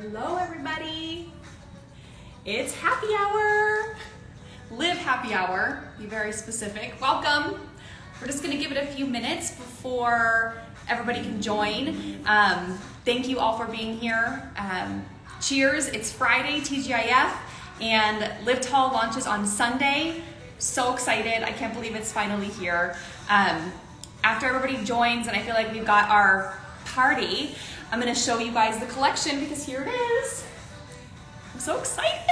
Hello everybody. It's happy hour. Live happy hour, be very specific. Welcome. We're just gonna give it a few minutes before everybody can join. Thank you all for being here. Cheers, it's Friday, TGIF, and Live Tall launches on Sunday. So excited, I can't believe it's finally here. After everybody joins and I feel like we've got our party, I'm gonna show you guys the collection because here it is. I'm so excited.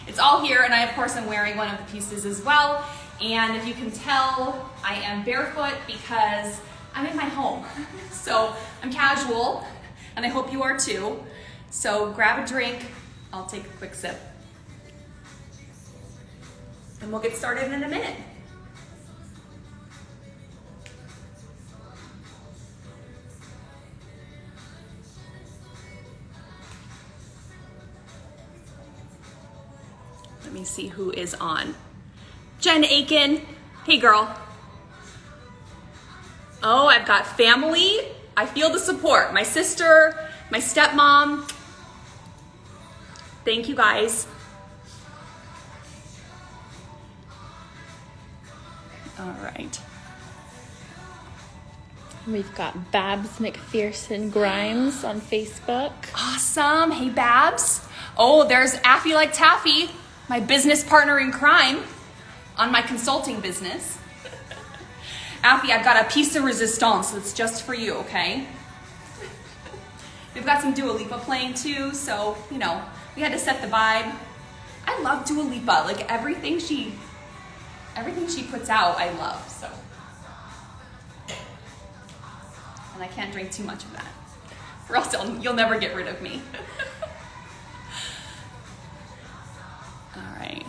It's all here, and I, of course, am wearing one of the pieces as well. And if you can tell, I am barefoot because I'm in my home. So I'm casual, and I hope you are too. So grab a drink, I'll take a quick sip. And we'll get started in a minute. Let me see who is on. Jen Aiken, hey girl. Oh, I've got family. I feel the support. My sister, my stepmom. Thank you guys. All right. We've got Babs McPherson Grimes on Facebook. Awesome. Hey, Babs. Oh, there's Affy Like Taffy, my business partner in crime on my consulting business. Affy, I've got a piece de resistance that's just for you, okay? We've got some Dua Lipa playing too, so, you know, we had to set the vibe. I love Dua Lipa. Like, everything she puts out, I love, so. And I can't drink too much of that, or else you'll never get rid of me. All right.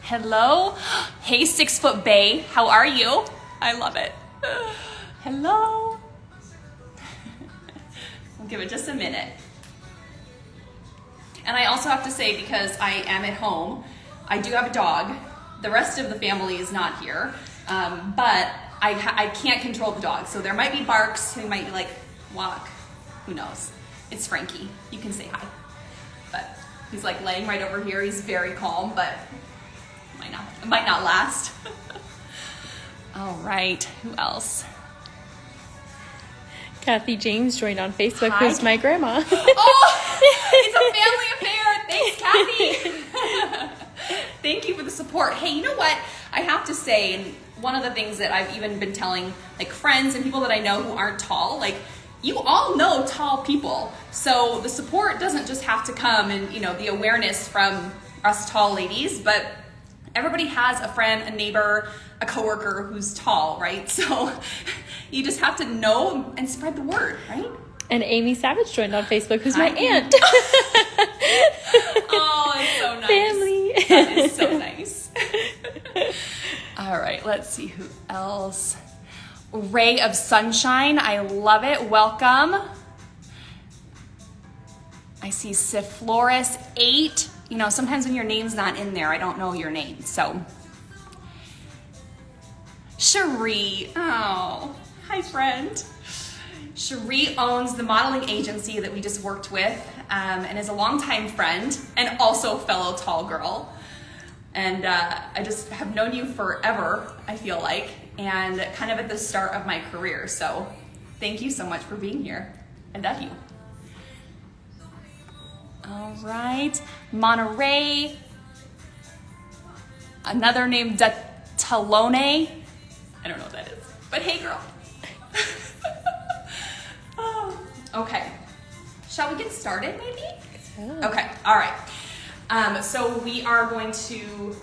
Hello. Hey, 6 Foot Bae. How are you? I love it. Hello. We'll give it just a minute. And I also have to say, because I am at home, I do have a dog. The rest of the family is not here, but I can't control the dog. So there might be barks, he might like walk, who knows. It's Frankie, you can say hi. But he's like laying right over here. He's very calm, but it might not last. All right, who else? Kathy James joined on Facebook, Hi. who's my grandma. Oh, it's a family affair. Thanks, Kathy. Thank you for the support. Hey, you know what? I have to say, and one of the things that I've even been telling like friends and people that I know who aren't tall, like you all know tall people. So the support doesn't just have to come and, you know, the awareness from us tall ladies, but everybody has a friend, a neighbor, a coworker who's tall, right? So you just have to know and spread the word, right? And Amy Savage joined on Facebook, who's my aunt. Oh, it's so nice. Family. That is so nice. All right, let's see who else. Ray of Sunshine, I love it. Welcome. I see Sif Flores 8. You know, sometimes when your name's not in there, I don't know your name. So, Cherie. Oh, hi, friend. Cherie owns the modeling agency that we just worked with, and is a longtime friend and also fellow tall girl. And I just have known you forever, I feel like, and kind of at the start of my career. So thank you so much for being here. I love you. All right, Monterey. Another name, Talone. I don't know what that is, but hey, girl. Oh, okay, shall we get started maybe? Yeah. Okay, all right. So we are going to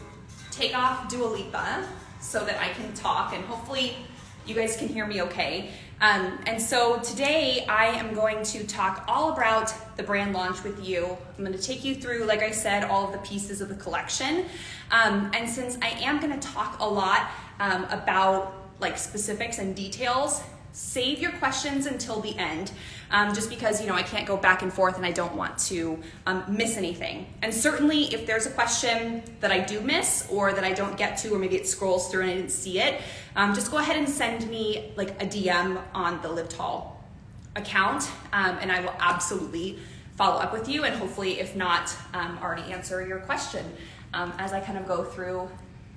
take off Dua Lipa so that I can talk, and hopefully you guys can hear me okay. And so today I am going to talk all about the brand launch with you. I'm going to take you through, like I said, all of the pieces of the collection. And since I am going to talk a lot about like specifics and details, save your questions until the end, just because, you know, I can't go back and forth and I don't want to miss anything. And certainly if there's a question that I do miss or that I don't get to, or maybe it scrolls through and I didn't see it, just go ahead and send me like a DM on the Live Tall account, and I will absolutely follow up with you, and hopefully, if not, already answer your question as I kind of go through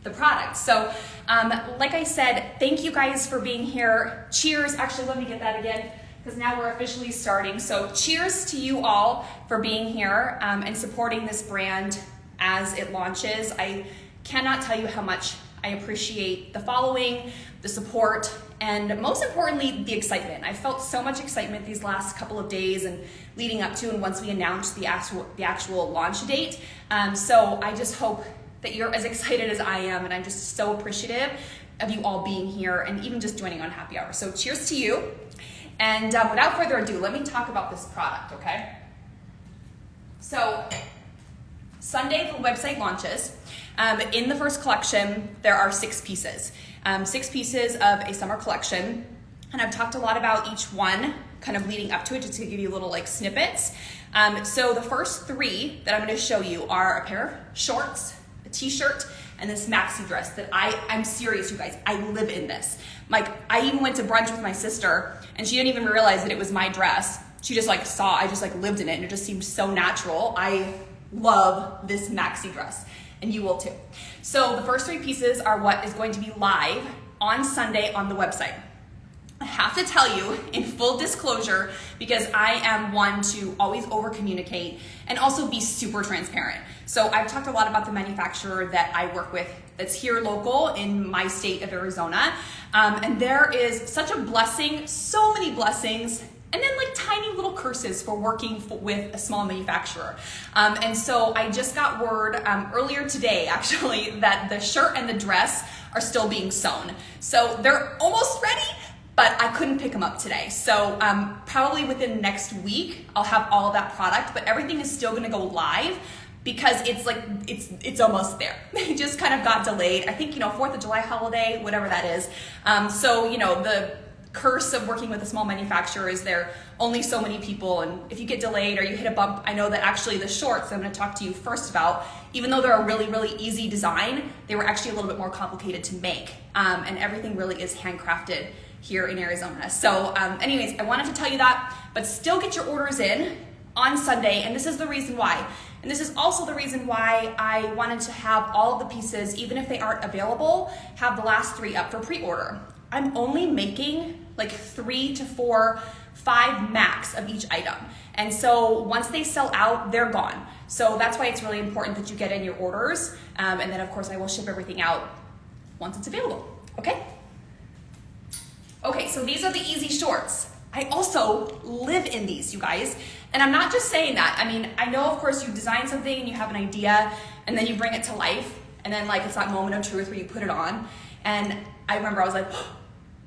the product. So like I said, thank you guys for being here. Cheers. Actually, let me get that again, because now we're officially starting. So cheers to you all for being here and supporting this brand as it launches. I cannot tell you how much I appreciate the following, the support, and most importantly, the excitement. I felt so much excitement these last couple of days and leading up to and once we announced the actual launch date. So I just hope that you're as excited as I am, and I'm just so appreciative of you all being here and even just joining on happy hour. So cheers to you. And without further ado, let me talk about this product, okay? So Sunday, the website launches. In the first collection, there are 6 pieces. 6 pieces of a summer collection. And I've talked a lot about each one kind of leading up to it, just to give you little like snippets. So the first 3 that I'm gonna show you are a pair of shorts, a t-shirt, and this maxi dress that I'm serious, you guys, I live in this. Like, I even went to brunch with my sister and she didn't even realize that it was my dress. She just like saw, I just like lived in it and it just seemed so natural. I love this maxi dress and you will too. So the first 3 pieces are what is going to be live on Sunday on the website. I have to tell you in full disclosure, because I am one to always over communicate and also be super transparent. So I've talked a lot about the manufacturer that I work with that's here local in my state of Arizona. And there is such a blessing, so many blessings, and then like tiny little curses for working with a small manufacturer. And so I just got word earlier today actually that the shirt and the dress are still being sewn. So they're almost ready, but I couldn't pick them up today. So probably within next week, I'll have all of that product, but everything is still gonna go live because it's like, it's almost there. It just kind of got delayed. I think, 4th of July holiday, whatever that is. So, the curse of working with a small manufacturer is there only so many people, and if you get delayed or you hit a bump, I know that actually the shorts I'm gonna talk to you first about, even though they're a really, really easy design, they were actually a little bit more complicated to make, and everything really is handcrafted here in Arizona. So anyways, I wanted to tell you that, but still get your orders in on Sunday, and this is the reason why. And this is also the reason why I wanted to have all of the pieces, even if they aren't available, have the last 3 up for pre-order. I'm only making like 3 to 4, 5 max of each item. And so once they sell out, they're gone. So that's why it's really important that you get in your orders. And then of course I will ship everything out once it's available, okay? Okay, so these are the easy shorts. I also live in these, you guys. And I'm not just saying that. I mean, I know of course you design something and you have an idea and then you bring it to life and then like it's that moment of truth where you put it on. And I remember I was like, oh,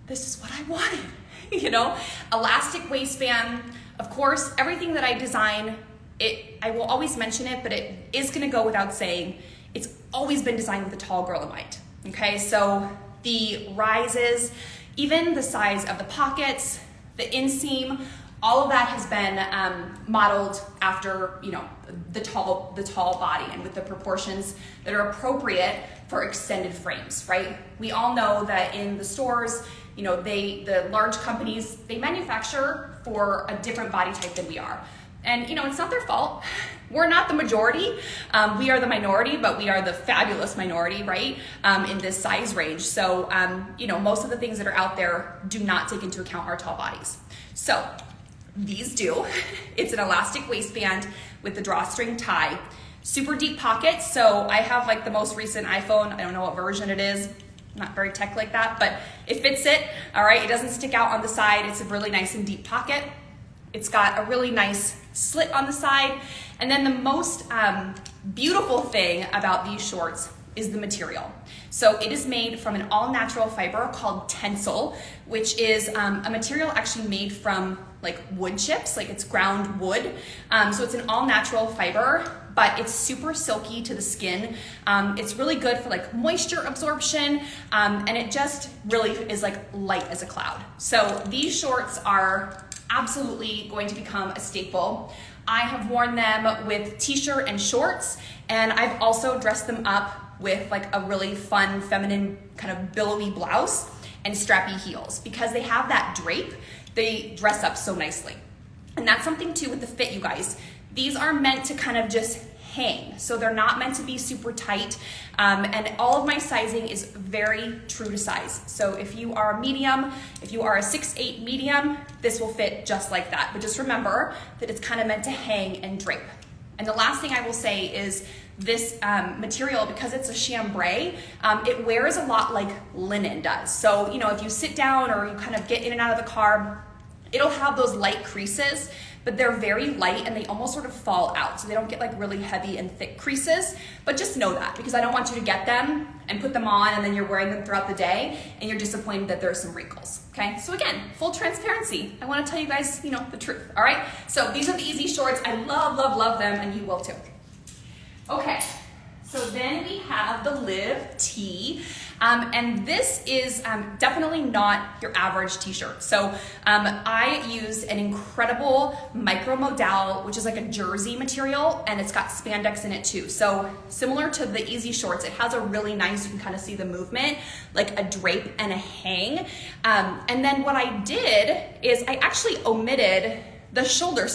this is what I wanted, Elastic waistband. Of course, everything that I design, I will always mention it, but it is gonna go without saying, it's always been designed with a tall girl in mind, okay? So the rises, even the size of the pockets, the inseam, all of that has been modeled after, the tall body and with the proportions that are appropriate for extended frames, right? We all know that in the stores, the large companies, they manufacture for a different body type than we are. And it's not their fault. We're not the majority. We are the minority, but we are the fabulous minority, right? In this size range. So, most of the things that are out there do not take into account our tall bodies. So these do. It's an elastic waistband with the drawstring tie. Super deep pockets. So I have like the most recent iPhone. I don't know what version it is. Not very tech like that, but it fits it. All right. It doesn't stick out on the side. It's a really nice and deep pocket. It's got a really nice slit on the side. And then the most beautiful thing about these shorts is the material. So it is made from an all-natural fiber called Tencel, which is a material actually made from like wood chips, like it's ground wood. So it's an all-natural fiber, but it's super silky to the skin. It's really good for like moisture absorption, and it just really is like light as a cloud. So these shorts are absolutely going to become a staple. I have worn them with t-shirt and shorts, and I've also dressed them up with like a really fun feminine kind of billowy blouse and strappy heels because they have that drape. they dress up so nicely. And that's something too with the fit, you guys. These are meant to kind of just hang. So they're not meant to be super tight. And all of my sizing is very true to size. So if you are medium, if you are a 6'8" medium, this will fit just like that. But just remember that it's kind of meant to hang and drape. And the last thing I will say is this material, because it's a chambray, it wears a lot like linen does. So, if you sit down or you kind of get in and out of the car, it'll have those light creases, but they're very light and they almost sort of fall out. So they don't get like really heavy and thick creases, but just know that because I don't want you to get them and put them on and then you're wearing them throughout the day and you're disappointed that there's some wrinkles, okay? So again, full transparency. I wanna tell you guys, the truth, all right? So these are the easy shorts. I love, love, love them and you will too. Okay, so then we have the Live Tee. And this is definitely not your average t-shirt. So I used an incredible micro modal, which is like a jersey material, and it's got spandex in it too. So similar to the easy shorts, it has a really nice, you can kind of see the movement, like a drape and a hang. And then what I did is I actually omitted the shoulder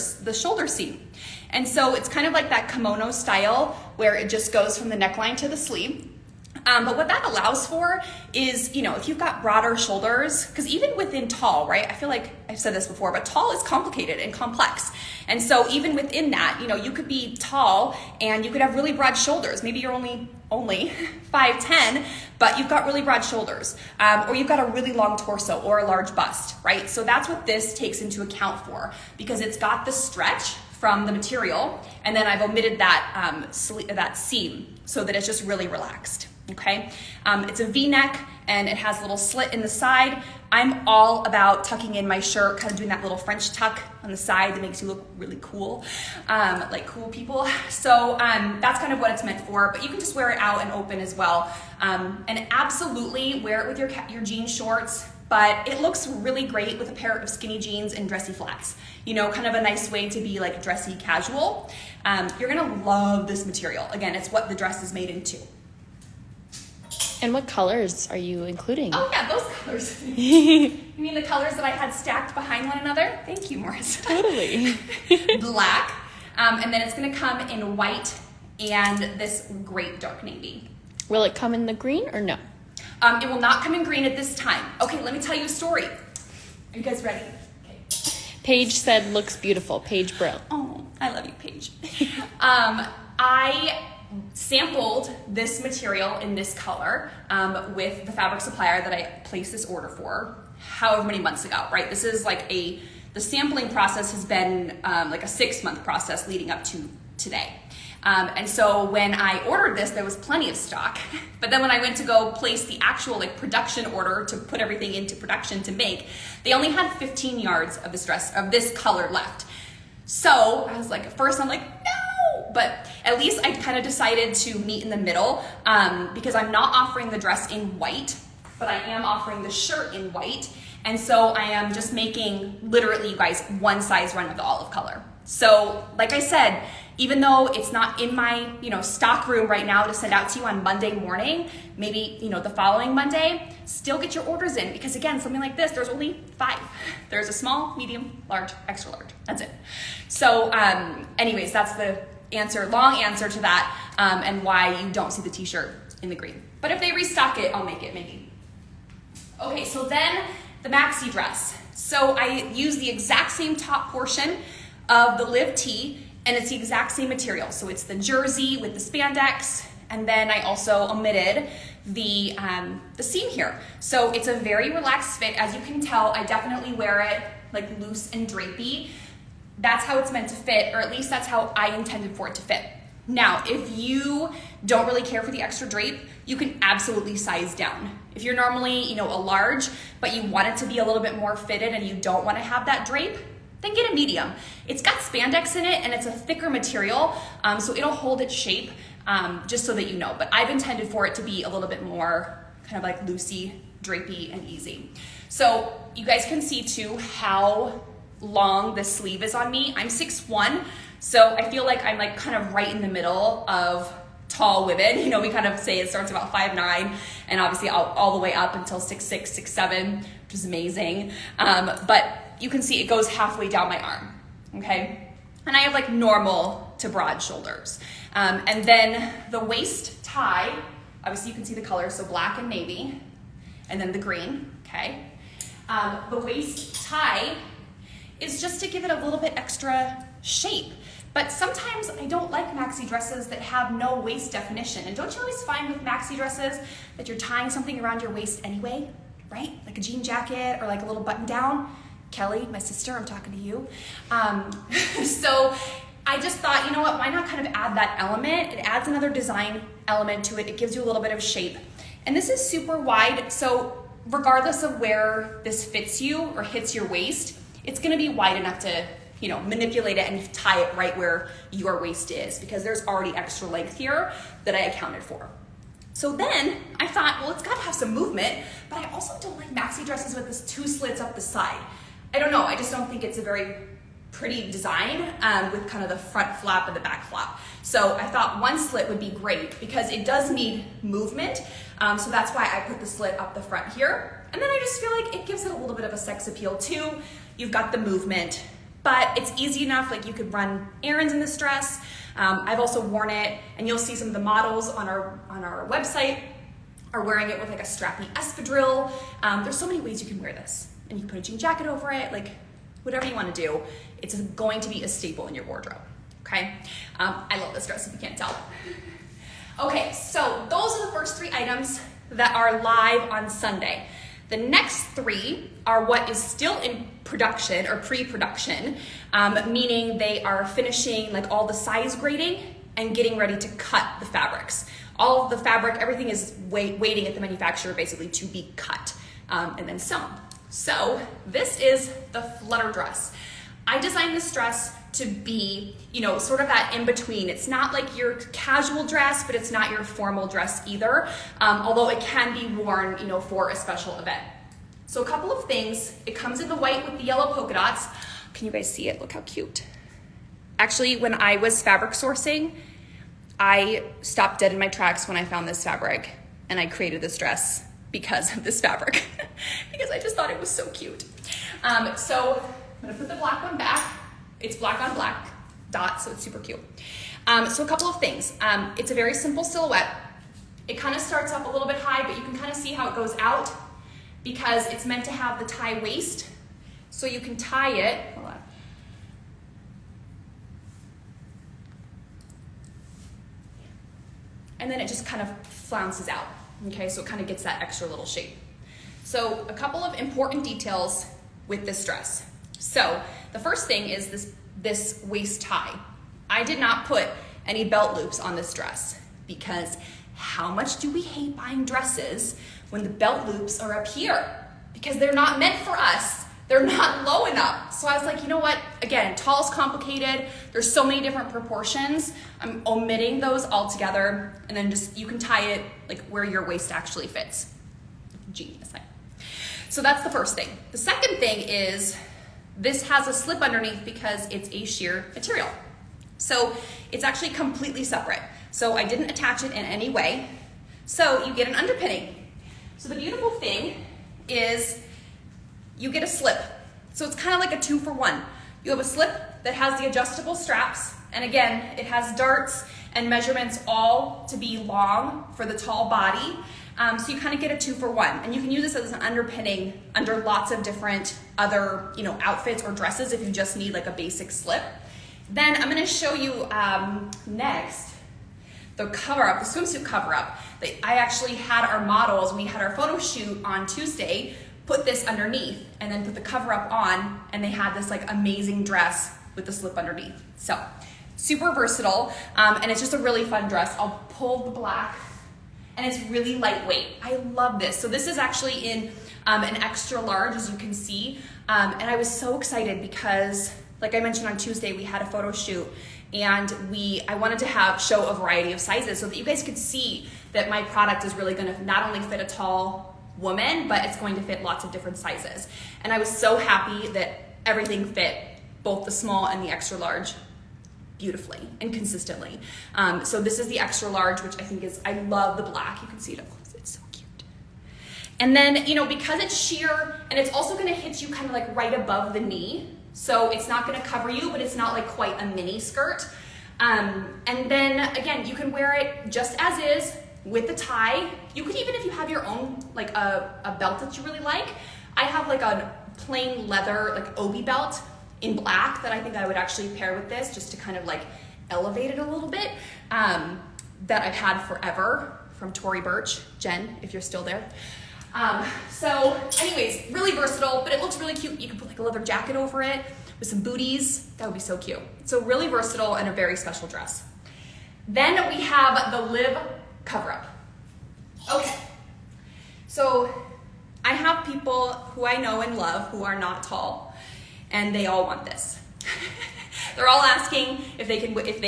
seam. And so it's kind of like that kimono style where it just goes from the neckline to the sleeve. But what that allows for is, if you've got broader shoulders, because even within tall, right? I feel like I've said this before, but tall is complicated and complex. And so even within that, you could be tall and you could have really broad shoulders. Maybe you're only 5'10", but you've got really broad shoulders. Or you've got a really long torso or a large bust, right? So that's what this takes into account for, because it's got the stretch from the material, and then I've omitted that seam so that it's just really relaxed. Okay, it's a V-neck and it has a little slit in the side. I'm all about tucking in my shirt, kind of doing that little French tuck on the side that makes you look really cool, like cool people. So that's kind of what it's meant for, but you can just wear it out and open as well. And absolutely wear it with your jean shorts, but it looks really great with a pair of skinny jeans and dressy flats. Kind of a nice way to be like dressy casual. You're gonna love this material. Again, it's what the dress is made into. And what colors are you including? Oh yeah, those colors. You mean the colors that I had stacked behind one another? Thank you, Morris. Totally. Black, and then it's gonna come in white and this great dark navy. Will it come in the green or no? It will not come in green at this time. Okay, let me tell you a story. Are you guys ready? Okay. Paige said, looks beautiful. Paige Brill. Oh, I love you, Paige. I sampled this material in this color with the fabric supplier that I placed this order for however many months ago, right? This is like the sampling process has been like a 6-month process leading up to today. And so when I ordered this, there was plenty of stock. But then when I went to go place the actual production order to put everything into production to make, they only had 15 yards of this dress, of this color left. So I was like, at first I'm like, no! But at least I kind of decided to meet in the middle because I'm not offering the dress in white, but I am offering the shirt in white. And so I am just making, literally, you guys, one size run of the olive color. So like I said, even though it's not in my, stock room right now to send out to you on Monday morning, maybe, the following Monday, still get your orders in because again, something like this, there's only 5. There's a small, medium, large, extra large. That's it. So anyways, that's the long answer to that and why you don't see the t-shirt in the green. But if they restock it, I'll make it maybe. Okay, so then the maxi dress. So I use the exact same top portion of the Live Tee, and it's the exact same material. So it's the jersey with the spandex, and then I also omitted the seam here. So it's a very relaxed fit. As you can tell, I definitely wear it like loose and drapey. That's how it's meant to fit, or at least that's how I intended for it to fit. Now, if you don't really care for the extra drape, you can absolutely size down. If you're normally, a large, but you want it to be a little bit more fitted and you don't want to have that drape, then get a medium. It's got spandex in it and it's a thicker material, so it'll hold its shape, just so that you know. But I've intended for it to be a little bit more kind of like loosey, drapey, and easy. So you guys can see too how long the sleeve is on me. I'm 6'1", so I feel like I'm kind of right in the middle of tall women. We kind of say it starts about 5'9", and obviously all the way up until 6'6", 6'7", which is amazing. But you can see it goes halfway down my arm, okay? And I have like normal to broad shoulders. And then the waist tie, obviously you can see the colors, so black and navy, and then the green, okay? The waist tie is just to give it a little bit extra shape. But sometimes I don't like maxi dresses that have no waist definition. And don't you always find with maxi dresses that you're tying something around your waist anyway, right? Like a jean jacket or like a little button down. Kelly, my sister, I'm talking to you. So I just thought, you know what, why not kind of add that element? It adds another design element to it. It gives you a little bit of shape. And this is super wide, so regardless of where this fits you or hits your waist, it's gonna be wide enough to, you know, manipulate it and tie it right where your waist is, because there's already extra length here that I accounted for. So then I thought, well, it's gotta have some movement, but I also don't like maxi dresses with this 2 slits up the side. I don't know, I just don't think it's a very pretty design with kind of the front flap and the back flap. So I thought 1 slit would be great because it does need movement. So that's why I put the slit up the front here. And then I just feel like it gives it a little bit of a sex appeal too. You've got the movement, but it's easy enough, like you could run errands in this dress. I've also worn it, and you'll see some of the models on our website are wearing it with like a strappy espadrille. There's so many ways you can wear this. And you can put a jean jacket over it, like whatever you want to do. It's going to be a staple in your wardrobe, okay? I love this dress if you can't tell. Okay, so those are the first 3 items that are live on Sunday. The next 3 are what is still in production or pre-production, meaning they are finishing like all the size grading and getting ready to cut the fabrics. All of the fabric, everything is waiting at the manufacturer basically to be cut and then sewn. So this is the flutter dress. I designed this dress to be, you know, sort of that in between. It's not like your casual dress, but it's not your formal dress either, although it can be worn, you know, for a special event. So a couple of things. It comes in the white with the yellow polka dots. Can you guys see it? Look how cute. Actually, when I was fabric sourcing, I stopped dead in my tracks when I found this fabric, and I created this dress because of this fabric, because I just thought it was so cute. So I'm gonna put the black one back. It's black on black dots, so it's super cute. So a couple of things. It's a very simple silhouette. It kind of starts up a little bit high, but you can kind of see how it goes out because it's meant to have the tie waist. So you can tie it, hold on. And then it just kind of flounces out. Okay, so it kind of gets that extra little shape. So a couple of important details with this dress. So the first thing is this waist tie. I did not put any belt loops on this dress because how much do we hate buying dresses when the belt loops are up here? Because they're not meant for us. They're not low enough. So I was like, you know what? Again, tall is complicated. There's so many different proportions. I'm omitting those altogether, and then just you can tie it like where your waist actually fits. Genius. So that's the first thing. The second thing is this has a slip underneath because it's a sheer material. So it's actually completely separate. So I didn't attach it in any way. So you get an underpinning. So the beautiful thing is you get a slip. So it's kind of like a 2-for-1. You have a slip that has the adjustable straps, and again, it has darts and measurements all to be long for the tall body. So you kind of get a 2-for-1, and you can use this as an underpinning under lots of different other, you know, outfits or dresses if you just need like a basic slip. Then I'm going to show you next the cover-up, the swimsuit cover-up. I actually had our models, we had our photo shoot on Tuesday, put this underneath and then put the cover up on, and they had this like amazing dress with the slip underneath. So super versatile, and it's just a really fun dress. I'll pull the black, and it's really lightweight. I love this. So this is actually in an extra large, as you can see, and I was so excited because, like I mentioned on Tuesday, we had a photo shoot, and I wanted to show a variety of sizes so that you guys could see that my product is really gonna not only fit a tall woman, but it's going to fit lots of different sizes. And I was so happy that everything fit, both the small and the extra large, beautifully and consistently. So this is the extra large, which I think is, I love the black. You can see it up close, it's so cute. And then, you know, because it's sheer, and it's also gonna hit you kind of like right above the knee, so it's not gonna cover you, but it's not like quite a mini skirt. And then again, you can wear it just as is with the tie. You could even, if you have your own, like a belt that you really like. I have like a plain leather, like obi belt in black that I think I would actually pair with this just to kind of like elevate it a little bit, that I've had forever from Tory Burch. Jen, if you're still there. So anyways, really versatile, but it looks really cute. You can put like a leather jacket over it with some booties. That would be so cute. So really versatile and a very special dress. Then we have the Live cover-up. Okay, so I have people who I know and love who are not tall, and they all want this. They're all asking if they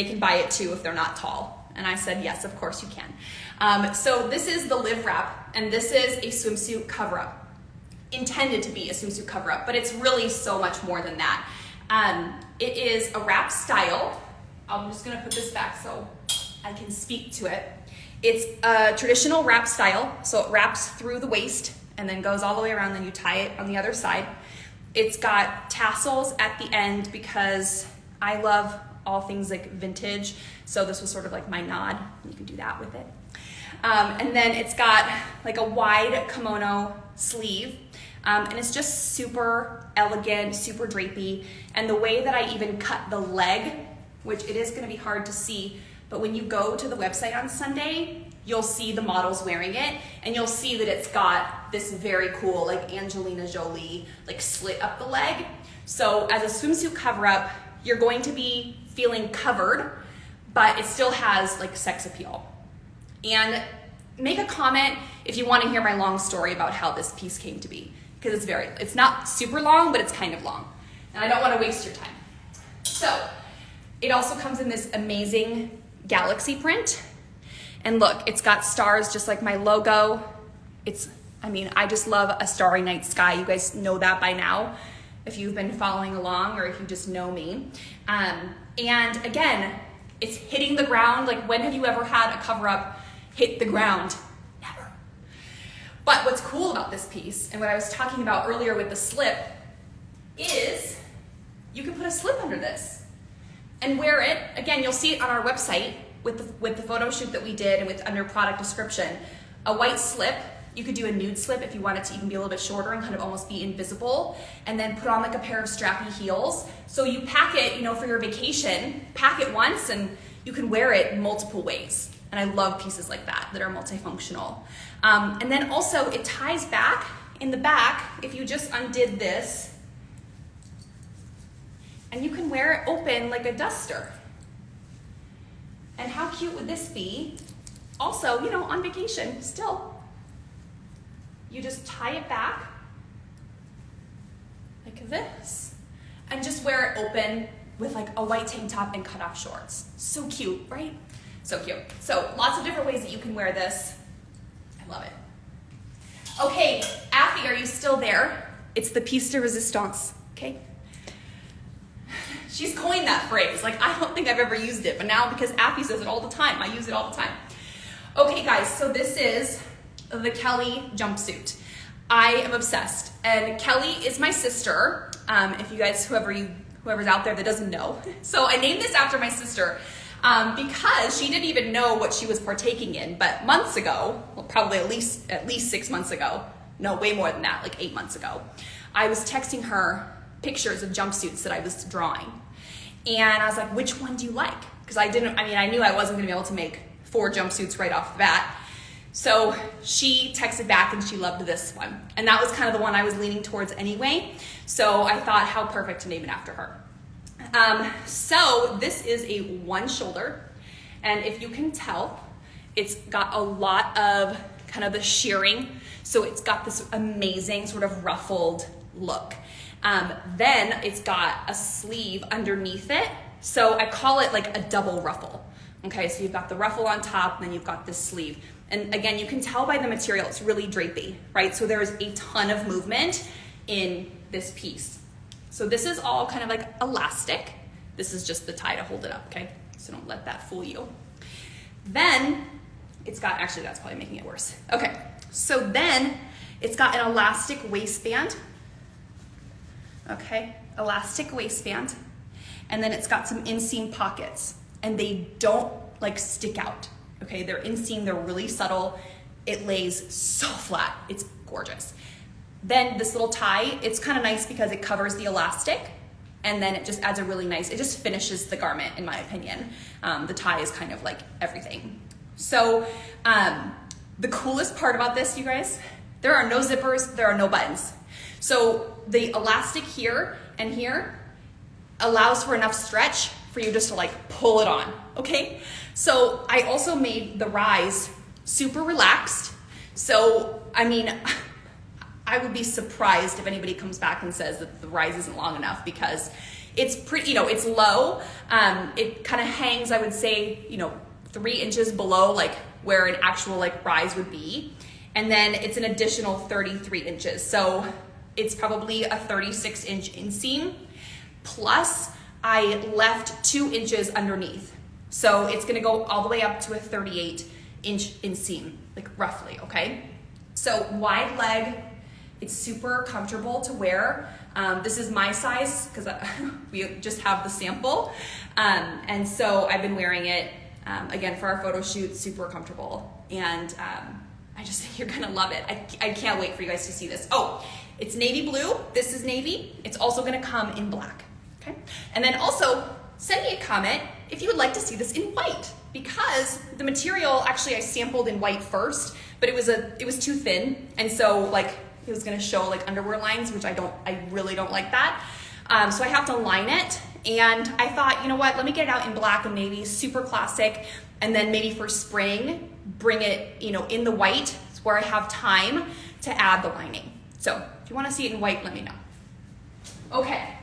can buy it too if they're not tall. And I said, yes, of course you can. So this is the Live wrap, and this is a swimsuit cover-up. Intended to be a swimsuit cover-up, but it's really so much more than that. It is a wrap style. I'm just gonna put this back so I can speak to it. It's a traditional wrap style, so it wraps through the waist and then goes all the way around, then you tie it on the other side. It's got tassels at the end because I love all things like vintage, so this was sort of like my nod. You can do that with it. And then it's got like a wide kimono sleeve, and it's just super elegant, super drapey. And the way that I even cut the leg, which it is gonna be hard to see, but when you go to the website on Sunday, you'll see the models wearing it, and you'll see that it's got this very cool, like Angelina Jolie, like slit up the leg. So as a swimsuit cover-up, you're going to be feeling covered, but it still has like sex appeal. And make a comment if you want to hear my long story about how this piece came to be, because it's not super long, but it's kind of long, and I don't want to waste your time. So it also comes in this amazing galaxy print, and look, it's got stars just like my logo. I just love a starry night sky. You guys know that by now if you've been following along or if you just know me. And again, it's hitting the ground. Like, when have you ever had a cover-up hit the ground? Never. But what's cool about this piece, and what I was talking about earlier with the slip, is you can put a slip under this and wear it. Again, you'll see it on our website with the photo shoot that we did and with under product description. A white slip. You could do a nude slip if you wanted to even be a little bit shorter and kind of almost be invisible, and then put on like a pair of strappy heels. So you pack it, you know, for your vacation, pack it once and you can wear it multiple ways. And I love pieces like that are multifunctional. And then also it ties back in the back if you just undid this, and you can wear it open like a duster. And how cute would this be? Also, you know, on vacation still. You just tie it back like this and just wear it open with like a white tank top and cut off shorts. So cute, right? So cute. So lots of different ways that you can wear this. I love it. Okay, Affy, are you still there? It's the piece de resistance, okay? She's coined that phrase. Like, I don't think I've ever used it, but now because Affy says it all the time, I use it all the time. Okay, guys, so this is the Kelly jumpsuit. I am obsessed, and Kelly is my sister. If you guys, whoever's out there that doesn't know. So I named this after my sister because she didn't even know what she was partaking in. But months ago, well, probably at least 6 months ago, no, way more than that, like 8 months ago, I was texting her pictures of jumpsuits that I was drawing. And I was like, which one do you like? Because I knew I wasn't gonna be able to make 4 jumpsuits right off the bat. So she texted back and she loved this one. And that was kind of the one I was leaning towards anyway. So I thought, how perfect to name it after her. So this is a one shoulder. And if you can tell, it's got a lot of kind of the shearing. So it's got this amazing sort of ruffled look. Then it's got a sleeve underneath it. So I call it like a double ruffle. Okay, so you've got the ruffle on top, and then you've got this sleeve. And again, you can tell by the material, it's really drapey, right? So there's a ton of movement in this piece. So this is all kind of like elastic. This is just the tie to hold it up, okay? So don't let that fool you. Then it's got, actually that's probably making it worse. Okay, so then It's got an elastic waistband. Okay, elastic waistband. And then it's got some inseam pockets, and they don't like stick out. Okay, they're inseam, they're really subtle. It lays so flat, it's gorgeous. Then this little tie, it's kind of nice because it covers the elastic, and then it just adds a really nice, it just finishes the garment in my opinion. The tie is kind of like everything. So the coolest part about this, you guys, there are no zippers, there are no buttons. So the elastic here and here allows for enough stretch for you just to like pull it on, okay? So I also made the rise super relaxed. So, I mean, I would be surprised if anybody comes back and says that the rise isn't long enough, because it's pretty, it's low. It kind of hangs, I would say, 3 inches below like where an actual like rise would be. And then it's an additional 33 inches. So it's probably a 36-inch inseam. Plus I left 2 inches underneath. So it's gonna go all the way up to a 38-inch inseam, like roughly, okay? So wide leg, it's super comfortable to wear. This is my size because we just have the sample. And so I've been wearing it, again, for our photo shoot, super comfortable. And I just think you're gonna love it. I can't wait for you guys to see this. Oh, it's navy blue, this is navy. It's also gonna come in black, okay? And then also, send me a comment if you would like to see this in white, because the material, actually I sampled in white first, but it was too thin. And so like, it was gonna show like underwear lines, which I really don't like that. So I have to line it. And I thought, you know what, let me get it out in black and navy, super classic. And then maybe for spring, bring it, in the white, where I have time to add the lining. So if you wanna see it in white, let me know. Okay.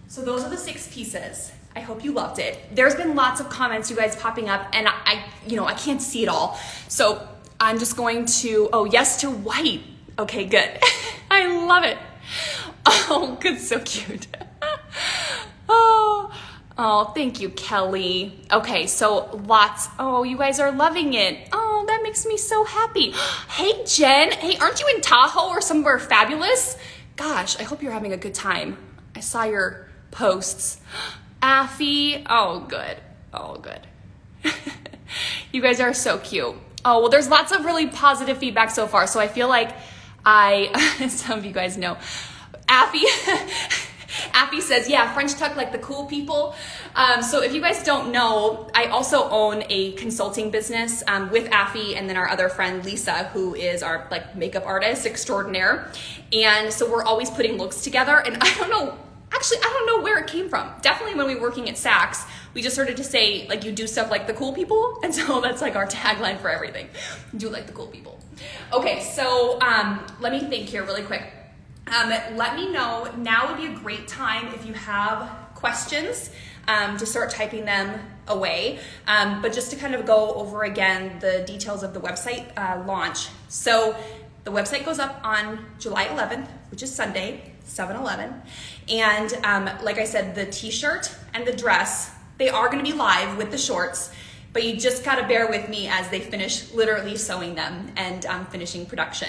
So those are the 6 pieces. I hope you loved it. There's been lots of comments, you guys, popping up, and I can't see it all. So I'm just going to, yes to white. Okay, good. I love it. Oh, good, so cute. Oh, thank you, Kelly. Okay, so you guys are loving it. Oh, that makes me so happy. Hey, Jen. Hey, aren't you in Tahoe or somewhere fabulous? Gosh, I hope you're having a good time. I saw your posts. Affy, oh, good. You guys are so cute. Oh, well, there's lots of really positive feedback so far, so I feel like some of you guys know. Affy says, yeah, French tuck like the cool people. So if you guys don't know, I also own a consulting business with Affy and then our other friend Lisa, who is our like makeup artist extraordinaire. And so we're always putting looks together, and I don't know where it came from. Definitely when we were working at Saks, we just started to say, like, you do stuff like the cool people. And so that's like our tagline for everything. Do like the cool people. Okay, so let me think here really quick. Let me know, now would be a great time if you have questions to start typing them away. But just to kind of go over again the details of the website launch. So the website goes up on July 11th, which is Sunday, 7/11. And like I said, the t-shirt and the dress, they are gonna be live with the shorts, but you just gotta bear with me as they finish literally sewing them and finishing production.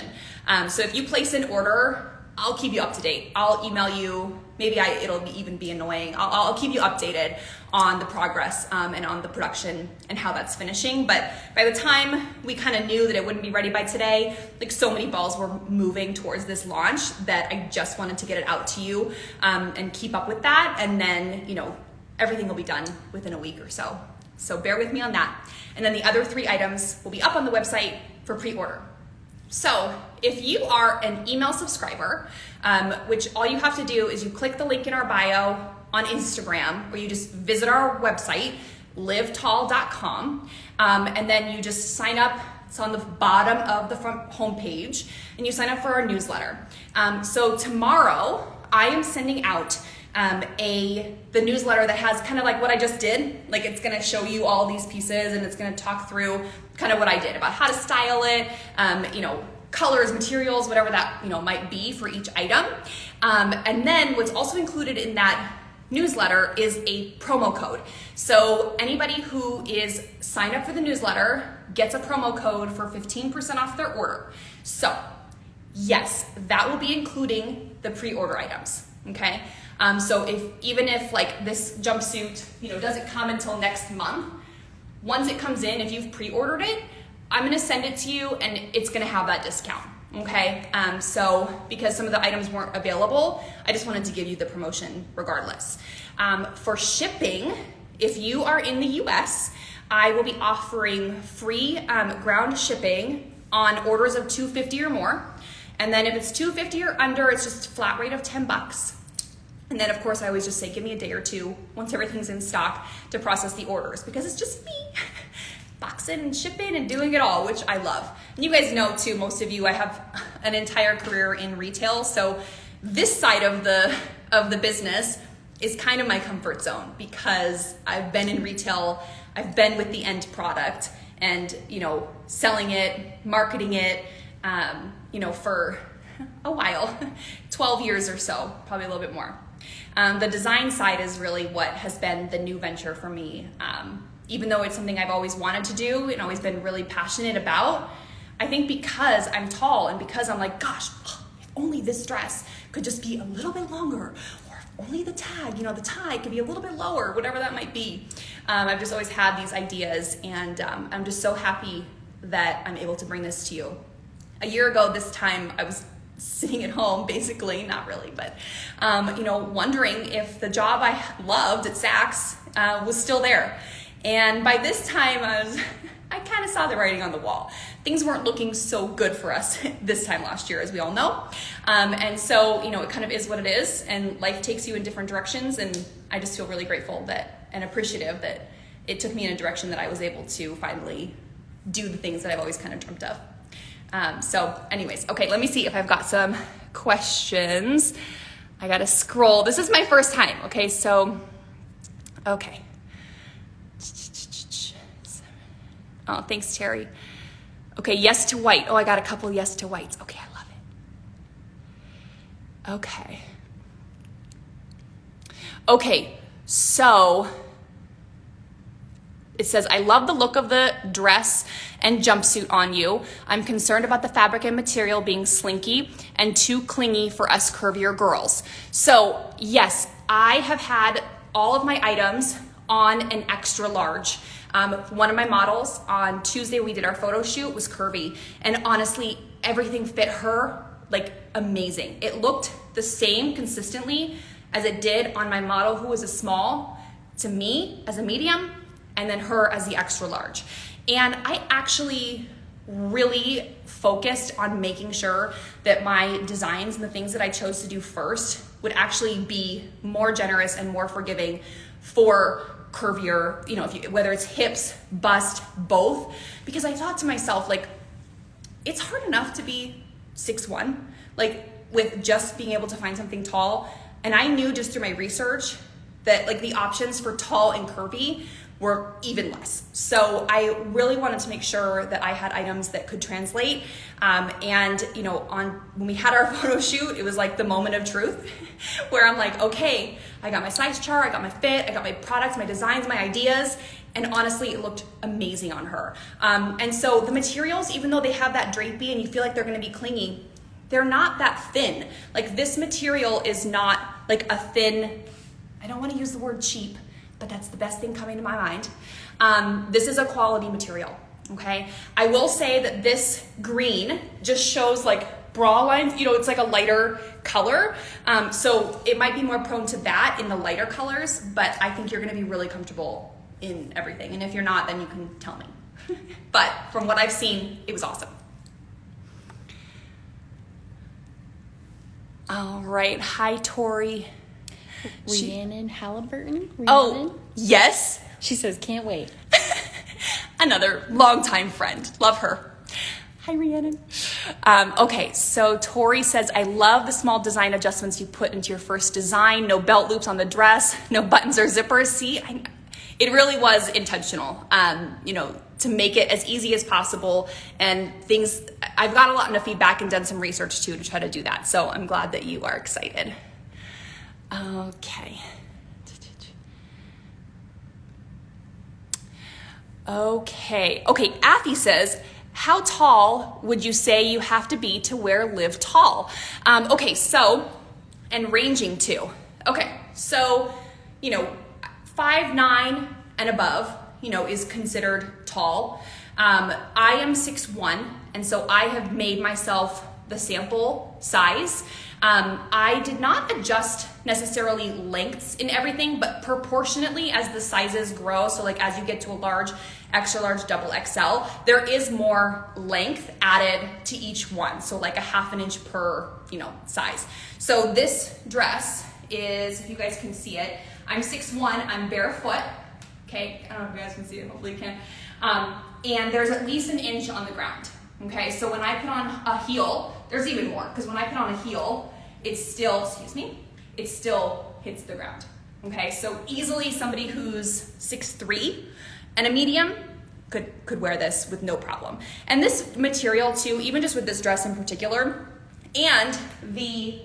So if you place an order, I'll keep you up to date. I'll email you, maybe it'll even be annoying. I'll keep you updated on the progress and on the production and how that's finishing. But by the time we kind of knew that it wouldn't be ready by today, like so many balls were moving towards this launch that I just wanted to get it out to you and keep up with that. And then, everything will be done within a week or so. So bear with me on that. And then the other 3 items will be up on the website for pre-order. So if you are an email subscriber, which all you have to do is you click the link in our bio on Instagram, or you just visit our website, livetall.com, and then you just sign up. It's on the bottom of the front homepage, and you sign up for our newsletter. So tomorrow I am sending out the newsletter that has kind of like what I just did. Like, it's gonna show you all these pieces, and it's gonna talk through kind of what I did about how to style it, colors, materials, whatever that might be for each item. And then what's also included in that newsletter is a promo code. So anybody who is signed up for the newsletter gets a promo code for 15% off their order. So yes, that will be including the pre-order items, okay? So even if like this jumpsuit, doesn't come until next month, once it comes in, if you've pre-ordered it, I'm gonna send it to you and it's gonna have that discount, okay? So because some of the items weren't available, I just wanted to give you the promotion regardless. For shipping, if you are in the US, I will be offering free ground shipping on orders of $250 or more. And then if it's $250 or under, it's just a flat rate of $10. And then of course I always just say, give me a day or two once everything's in stock to process the orders, because it's just me boxing and shipping and doing it all, which I love. And you guys know too, most of you, I have an entire career in retail. So this side of the business is kind of my comfort zone, because I've been in retail, I've been with the end product and, selling it, marketing it, for a while, 12 years or so, probably a little bit more. The design side is really what has been the new venture for me. Even though it's something I've always wanted to do and always been really passionate about, I think because I'm tall and because I'm like, gosh, if only this dress could just be a little bit longer, or if only the tag, the tie could be a little bit lower, whatever that might be. I've just always had these ideas, and I'm just so happy that I'm able to bring this to you. A year ago this time, I was sitting at home, basically, not really, but, wondering if the job I loved at Saks was still there. And by this time, I kind of saw the writing on the wall. Things weren't looking so good for us this time last year, as we all know. And so, it kind of is what it is, and life takes you in different directions, and I just feel really grateful and appreciative that it took me in a direction that I was able to finally do the things that I've always kind of dreamt of. So anyways, okay, let me see if I've got some questions. I gotta scroll. This is my first time, okay, so, okay. Oh, thanks, Terry. Okay, yes to white. Oh, I got a couple yes to whites. Okay, I love it. Okay, so it says, I love the look of the dress and jumpsuit on you. I'm concerned about the fabric and material being slinky and too clingy for us curvier girls. So yes, I have had all of my items on an extra large. One of my models on Tuesday, we did our photo shoot, was curvy. And honestly, everything fit her like amazing. It looked the same consistently as it did on my model, who was a small, to me as a medium, and then her as the extra large. And I actually really focused on making sure that my designs and the things that I chose to do first would actually be more generous and more forgiving for curvier, whether it's hips, bust, both. Because I thought to myself, like, it's hard enough to be 6'1", like with just being able to find something tall. And I knew just through my research that like the options for tall and curvy were even less. So I really wanted to make sure that I had items that could translate. And when we had our photo shoot, it was like the moment of truth where I'm like, okay, I got my size chart, I got my fit, I got my products, my designs, my ideas. And honestly, it looked amazing on her. And so the materials, even though they have that drapey and you feel like they're gonna be clingy, they're not that thin. Like this material is not like a thin, I don't wanna use the word cheap, but that's the best thing coming to my mind. This is a quality material, okay? I will say that this green just shows like bra lines, it's like a lighter color. So it might be more prone to that in the lighter colors, but I think you're gonna be really comfortable in everything. And if you're not, then you can tell me. But from what I've seen, it was awesome. All right, hi Tori. Rhiannon Halliburton? Oh, yes. She says, can't wait. Another longtime friend. Love her. Hi, Rhiannon. Okay, so Tori says, I love the small design adjustments you put into your first design. No belt loops on the dress, no buttons or zippers. See, it really was intentional, to make it as easy as possible. And things, I've got a lot of feedback and done some research too to try to do that. So I'm glad that you are excited. Okay. Okay, Athy says, how tall would you say you have to be to wear Live Tall? Okay, so, and ranging too. Okay, so, 5'9" and above, is considered tall. I am 6'1", and so I have made myself the sample size. I did not adjust necessarily lengths in everything, but proportionately as the sizes grow, so like as you get to a large, extra large, double XL, there is more length added to each one. So like a ½ inch per, size. So this dress is, if you guys can see it, I'm 6'1", I'm barefoot. Okay, I don't know if you guys can see it, hopefully you can. And there's at least an inch on the ground. Okay, so when I put on a heel, there's even more, because when I put on a heel, it still hits the ground. Okay, so easily somebody who's 6'3" and a medium could wear this with no problem. And this material too, even just with this dress in particular, and the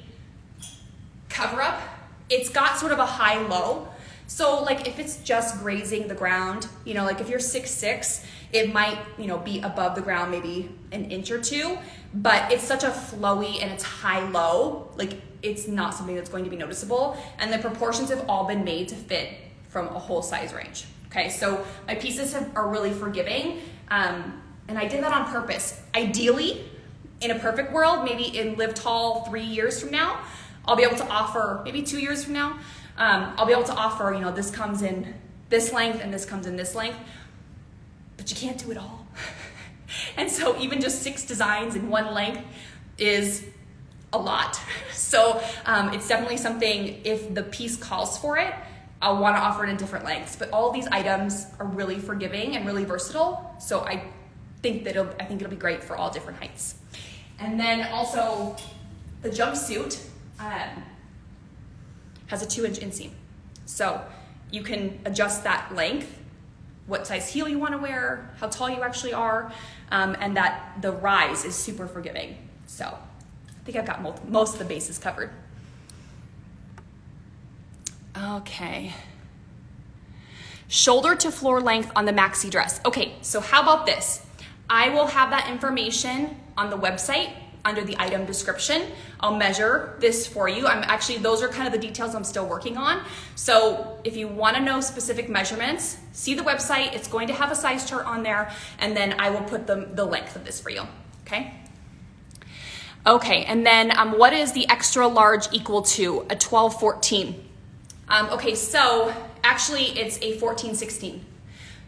cover up, it's got sort of a high-low. So like if it's just grazing the ground, like if you're 6'6", it might, be above the ground maybe an inch or two, but it's such a flowy and it's high-low, like it's not something that's going to be noticeable. And the proportions have all been made to fit from a whole size range. Okay, so my pieces are really forgiving, and I did that on purpose. Ideally, in a perfect world, maybe in Live Tall 3 years from now, I'll be able to offer, maybe 2 years from now, I'll be able to offer, this comes in this length and this comes in this length, but you can't do it all. And so even just 6 designs in one length is a lot. So it's definitely something, if the piece calls for it, I'll want to offer it in different lengths. But all of these items are really forgiving and really versatile. So I think it'll be great for all different heights. And then also the jumpsuit has a 2-inch inseam. So you can adjust that length, what size heel you want to wear, how tall you actually are, and that the rise is super forgiving. So I think I've got most of the bases covered. Okay. Shoulder to floor length on the maxi dress. Okay, so how about this? I will have that information on the website under the item description. I'll measure this for you. Those are kind of the details I'm still working on. So if you want to know specific measurements, see the website. It's going to have a size chart on there, and then I will put the length of this for you, okay? Okay, and then what is the extra large equal to? A 12-14. Okay, so actually it's a 14-16.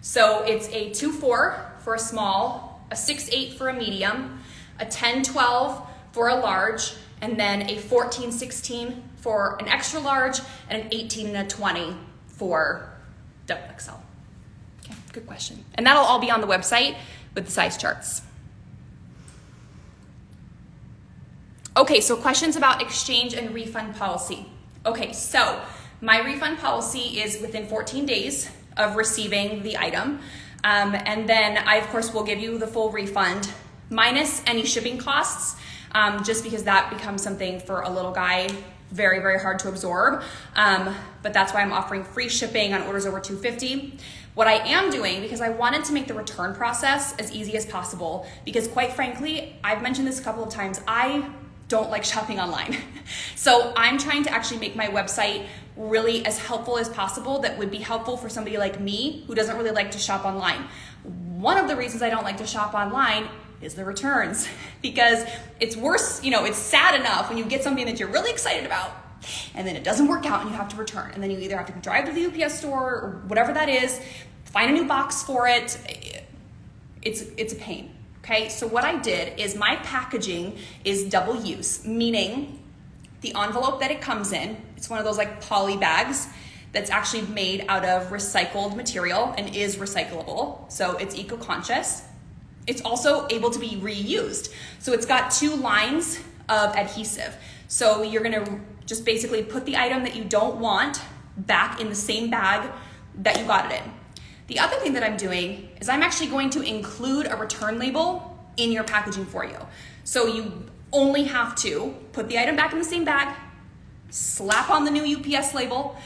So it's a 2-4 for a small, a 6-8 for a medium, a 10-12 for a large, and then a 14-16 for an extra large, and an 18 and a 20 for double XL. Okay, good question. And that'll all be on the website with the size charts. Okay, so questions about exchange and refund policy. Okay, so my refund policy is within 14 days of receiving the item. And then I, of course, will give you the full refund minus any shipping costs, just because that becomes something for a little guy very, very hard to absorb. But that's why I'm offering free shipping on orders over $250. What I am doing, because I wanted to make the return process as easy as possible, because quite frankly, I've mentioned this a couple of times, I don't like shopping online. So I'm trying to actually make my website really as helpful as possible that would be helpful for somebody like me who doesn't really like to shop online. One of the reasons I don't like to shop online is the returns, because it's worse, it's sad enough when you get something that you're really excited about and then it doesn't work out and you have to return, and then you either have to drive to the UPS store or whatever that is, find a new box for it. It's a pain. Okay, so what I did is my packaging is double use, meaning the envelope that it comes in, it's one of those like poly bags that's actually made out of recycled material and is recyclable, so it's eco-conscious. It's also able to be reused. So it's got 2 lines of adhesive. So you're gonna just basically put the item that you don't want back in the same bag that you got it in. The other thing that I'm doing is I'm actually going to include a return label in your packaging for you. So you only have to put the item back in the same bag, slap on the new UPS label,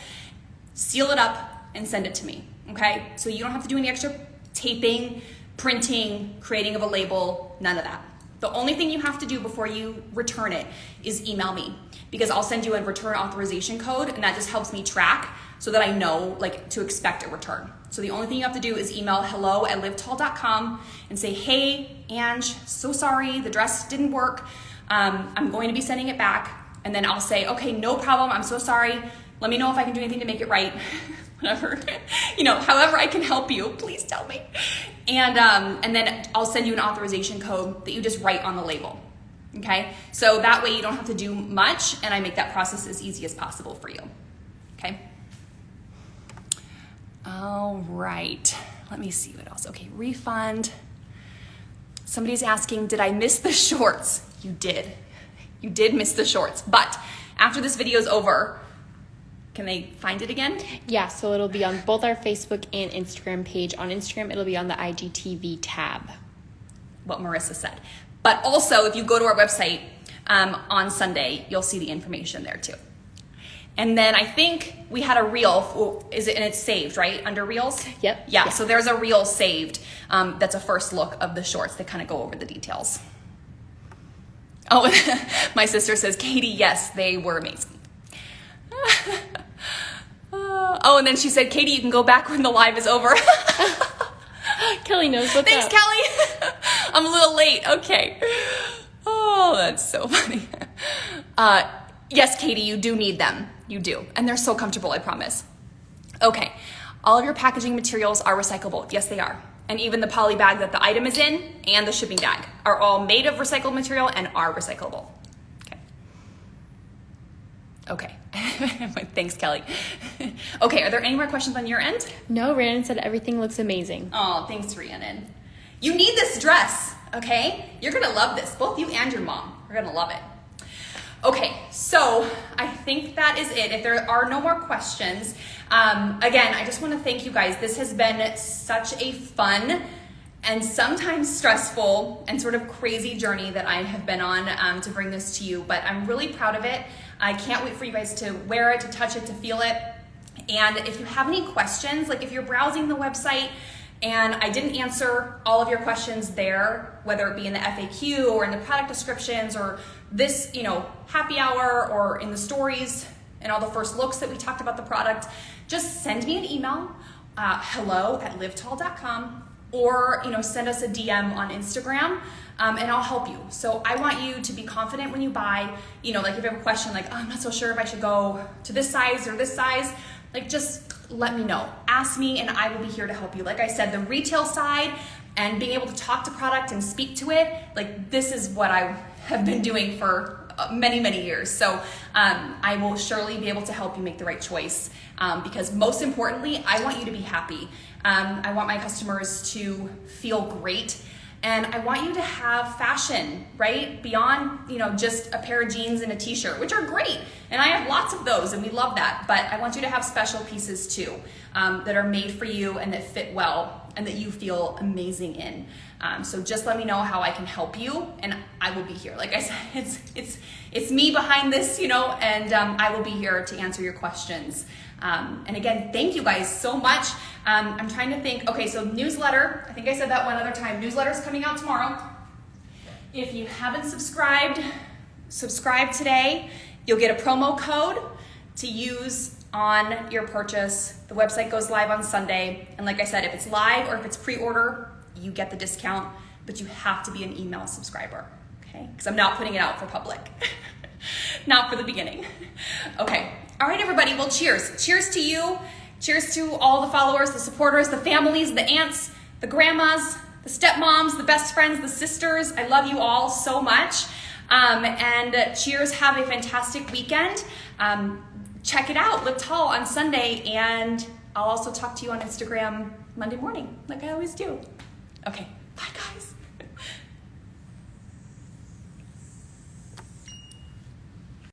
seal it up, and send it to me, okay? So you don't have to do any extra taping, printing, creating of a label, none of that. The only thing you have to do before you return it is email me, because I'll send you a return authorization code, and that just helps me track so that I know like to expect a return. So the only thing you have to do is email hello@livetall.com and say, hey, Ange, so sorry, the dress didn't work. I'm going to be sending it back. And then I'll say, okay, no problem, I'm so sorry. Let me know if I can do anything to make it right. Whatever, however I can help you, please tell me. And then I'll send you an authorization code that you just write on the label, okay? So that way you don't have to do much, and I make that process as easy as possible for you, okay? All right, let me see what else. Okay, refund. Somebody's asking, did I miss the shorts? You did. You did miss the shorts, but after this video is over, can they find it again? Yeah, so it'll be on both our Facebook and Instagram page. On Instagram, it'll be on the IGTV tab. What Marissa said. But also, if you go to our website on Sunday, you'll see the information there too. And then I think we had a reel, and it's saved, right? Under reels? Yep. Yeah, so there's a reel saved that's a first look of the shorts that kind of go over the details. Oh, my sister says, Katie, yes, they were amazing. Oh, and then she said, Katie, you can go back when the live is over. Kelly knows what's Thanks, up. Kelly. I'm a little late. Okay. Oh, that's so funny. Yes, Katie, you do need them. You do. And they're so comfortable, I promise. Okay. All of your packaging materials are recyclable. Yes, they are. And even the poly bag that the item is in and the shipping bag are all made of recycled material and are recyclable. Okay. Thanks, Kelly. Okay, are there any more questions on your end? No, Rhiannon said everything looks amazing. Oh, thanks, Rhiannon. You need this dress, okay? You're gonna love this. Both you and your mom are gonna love it. Okay, so I think that is it. If there are no more questions, again, I just wanna thank you guys. This has been such a fun and sometimes stressful and sort of crazy journey that I have been on to bring this to you, but I'm really proud of it. I can't wait for you guys to wear it, to touch it, to feel it. And if you have any questions, like if you're browsing the website and I didn't answer all of your questions there, whether it be in the FAQ or in the product descriptions or this, happy hour or in the stories and all the first looks that we talked about the product, just send me an email, hello@livetall.com, or send us a DM on Instagram, and I'll help you. So I want you to be confident when you buy, like if you have a question like, oh, I'm not so sure if I should go to this size or this size, like just let me know. Ask me and I will be here to help you. Like I said, the retail side and being able to talk to product and speak to it, like this is what I have been doing for many, many years. So I will surely be able to help you make the right choice, because most importantly, I want you to be happy. I want my customers to feel great, and I want you to have fashion, right? Beyond, just a pair of jeans and a t-shirt, which are great. And I have lots of those and we love that, but I want you to have special pieces too, that are made for you and that fit well and that you feel amazing in. So just let me know how I can help you and I will be here. Like I said, it's me behind this, and I will be here to answer your questions. And again, thank you guys so much. I'm trying to think, okay, so newsletter, I think I said that one other time, newsletter's coming out tomorrow. If you haven't subscribed, subscribe today. You'll get a promo code to use on your purchase. The website goes live on Sunday. And like I said, if it's live or if it's pre-order, you get the discount, but you have to be an email subscriber, okay? Because I'm not putting it out for public, not for the beginning. Okay, all right, everybody, well, cheers. Cheers to you. Cheers to all the followers, the supporters, the families, the aunts, the grandmas, the stepmoms, the best friends, the sisters. I love you all so much. And cheers, have a fantastic weekend. Check it out, Live Tall on Sunday, and I'll also talk to you on Instagram Monday morning, like I always do. Okay.